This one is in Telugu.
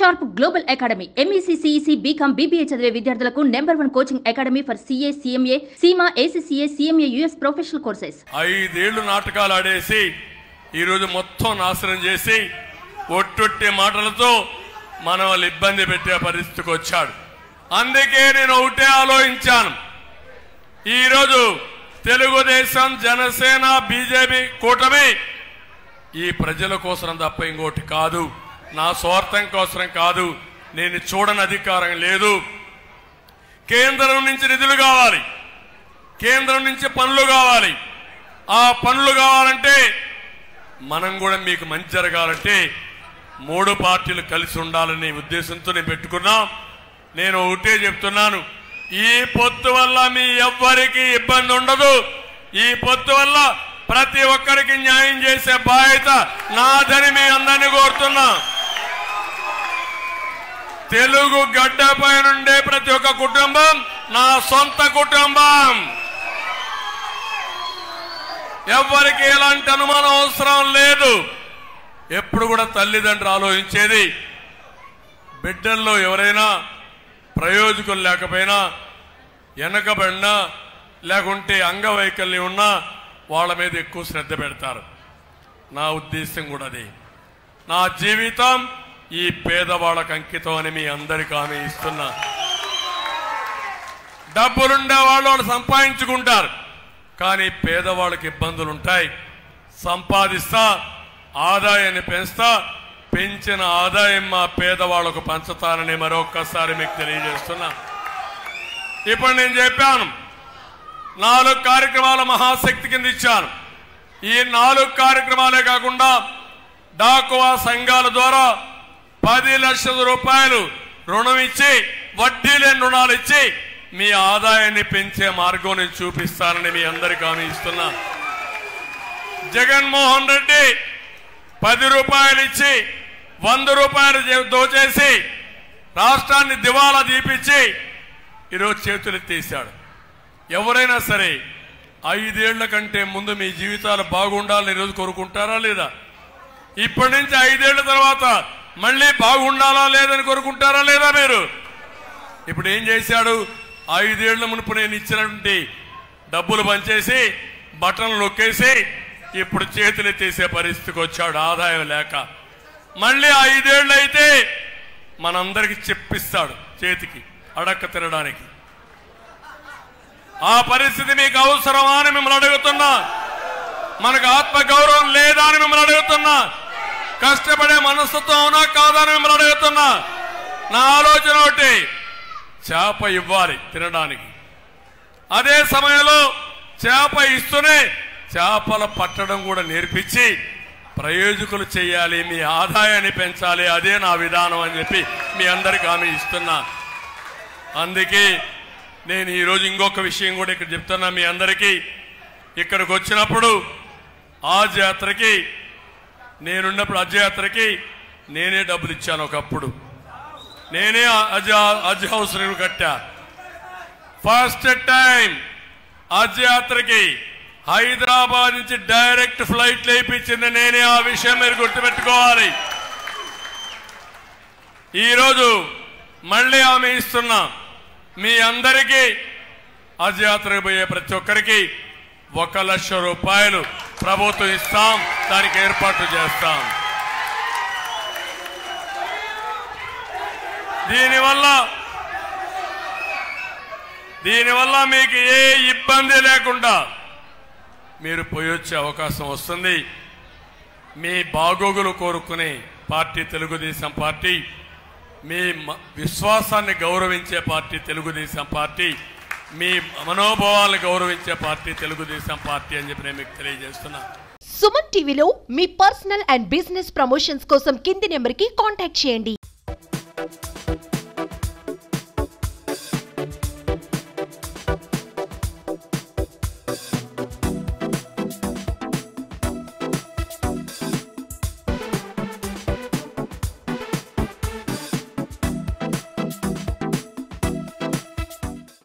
Sharp global academy MEC CEC BCom BBA చదివే విద్యార్థులకు #1 coaching academy for CA CMA CIMA ACCA CMA US professional courses. 5 ఏళ్లు నాటకాలు ఆడేసి ఈ రోజు మొత్తం నాశనం చేసి ఒట్టొట్టి మాటలతో మనల్ని ఇబ్బంది పెట్టే పరిస్థితికి వచ్చాడు. అందుకే నేను ఒకటే ఆలోచించాను, ఈరోజు తెలుగుదేశం జనసేన బీజేపీ కూటమి ఈ ప్రజల కోసం తప్ప ఇంకోటి కాదు, నా స్వార్థం కోసం కాదు. నేను చూడని అధికారం లేదు. కేంద్రం నుంచి నిధులు కావాలి, కేంద్రం నుంచి పనులు కావాలి. ఆ పనులు కావాలంటే మనం కూడా మీకు మంచి జరగాలంటే 3 పార్టీలు కలిసి ఉండాలనే ఉద్దేశంతో నేను పెట్టుకున్నాం. నేను ఒకటే చెప్తున్నాను, ఈ పొత్తు వల్ల మీ ఎవ్వరికి ఇబ్బంది ఉండదు. ఈ పొత్తు వల్ల ప్రతి ఒక్కరికి న్యాయం చేసే బాధ్యత నాదని మీ అందరినీ కోరుతున్నా. తెలుగు గడ్డపై నుండే ప్రతి ఒక్క కుటుంబం నా సొంత కుటుంబం. ఎవ్వరికి ఎలాంటి అనుమానం అవసరం లేదు. ఎప్పుడు కూడా తల్లిదండ్రులు ఆలోచించేది, బిడ్డల్లో ఎవరైనా ప్రయోజకులు లేకపోయినా, వెనకబడినా, లేకుంటే అంగవైకల్యం ఉన్నా వాళ్ళ మీద ఎక్కువ శ్రద్ధ పెడతారు. నా ఉద్దేశం కూడా అదే. నా జీవితం ఈ పేదవాళ్ళకు అంకితం అని మీ అందరికీ హామీ ఇస్తున్నా. డబ్బులుండే వాళ్ళు సంపాదించుకుంటారు, కానీ పేదవాళ్ళకి ఇబ్బందులు ఉంటాయి. సంపాదిస్తా, ఆదాయాన్ని పెంచుతా, పెంచిన ఆదాయం మా పేదవాళ్లకు పంచుతానని మరొక్కసారి మీకు తెలియజేస్తున్నా. ఇప్పుడు నేను చెప్పాను, 4 కార్యక్రమాల మహాశక్తి కింద ఇచ్చాను. ఈ 4 కార్యక్రమాలే కాకుండా డాకువా సంఘాల ద్వారా 10 లక్షల రూపాయలు రుణం ఇచ్చి, వడ్డీ లేని రుణాలు ఇచ్చి మీ ఆదాయాన్ని పెంచే మార్గం నేను చూపిస్తానని మీ అందరికీ హామీ ఇస్తున్నా. జగన్మోహన్ రెడ్డి 10 రూపాయలు ఇచ్చి 100 రూపాయలు దోచేసి రాష్ట్రాన్ని దివాలా దీపించి ఈరోజు చేతులెత్తేశాడు. ఎవరైనా సరే 5 ఏళ్ల కంటే ముందు మీ జీవితాలు బాగుండాలని ఈరోజు కోరుకుంటారా లేదా? ఇప్పటి నుంచి 5 ఏళ్ల తర్వాత మళ్ళీ బాగుండాలా లేదని కోరుకుంటారా లేదా మీరు? ఇప్పుడు ఏం చేశాడు? 5 ఏళ్ల మునుపు నేను ఇచ్చినటువంటి డబ్బులు పంచేసి బటన్లు నొక్కేసి ఇప్పుడు చేతులెత్తేసే పరిస్థితికి వచ్చాడు, ఆదాయం లేక. మళ్ళీ 5 ఏళ్ళు అయితే మనందరికి చెప్పిస్తాడు చేతికి అడక్క తినడానికి. ఆ పరిస్థితి మీకు అవసరమా అని మిమ్మల్ని అడుగుతున్నా. మనకు ఆత్మగౌరవం లేదా అని మిమ్మల్ని అడుగుతున్నా. కష్టపడే మనస్తత్వం అవునా కాదా అని మిమ్మల్ని అడుగుతున్నా. నా ఆలోచన ఒకటి, చేప ఇవ్వాలి తినడానికి. అదే సమయంలో చేప ఇస్తూనే చేపలు పట్టడం కూడా నేర్పించి ప్రయోజకులు చేయాలి, మీ ఆదాయాన్ని పెంచాలి. అదే నా విధానం అని చెప్పి మీ అందరికీ హామీ ఇస్తున్నా. అందుకే నేను ఈరోజు ఇంకొక విషయం కూడా ఇక్కడ చెప్తున్నా మీ అందరికీ. ఇక్కడికి వచ్చినప్పుడు ఆజ్ యాత్రకి నేనున్నప్పుడు హజ్ యాత్రకి నేనే డబ్బులు ఇచ్చాను. ఒకప్పుడు నేనే హజ్ హౌస్ కట్టా. ఫస్ట్ టైం హజ్ యాత్రకి హైదరాబాద్ నుంచి డైరెక్ట్ ఫ్లైట్ లేపించింది నేనే. ఆ విషయం మీరు గుర్తుపెట్టుకోవాలి. ఈరోజు మళ్ళీ హామీ ఇస్తున్నా, మీ అందరికీ హజ్ యాత్రకు పోయే ప్రతి ఒక్కరికి 1 లక్ష రూపాయలు ప్రభుత్వం ఇస్తాం, దానికి ఏర్పాట్లు చేస్తాం. దీనివల్ల మీకు ఏ ఇబ్బంది లేకుండా మీరు పోయొచ్చే అవకాశం వస్తుంది. మీ బాగోగులు కోరుకునే పార్టీ తెలుగుదేశం పార్టీ, మీ విశ్వాసాన్ని గౌరవించే పార్టీ తెలుగుదేశం పార్టీ, మీ మనోభావాలను గౌరవించే పార్టీ తెలుగుదేశం పార్టీ అని చెప్పి నేను మీకు తెలియజేస్తున్నా. సుమన్ టీవీలో మీ పర్సనల్ అండ్ బిజినెస్ ప్రమోషన్స్ కోసం కింది నెంబర్కి కాంటాక్ట్ చేయండి.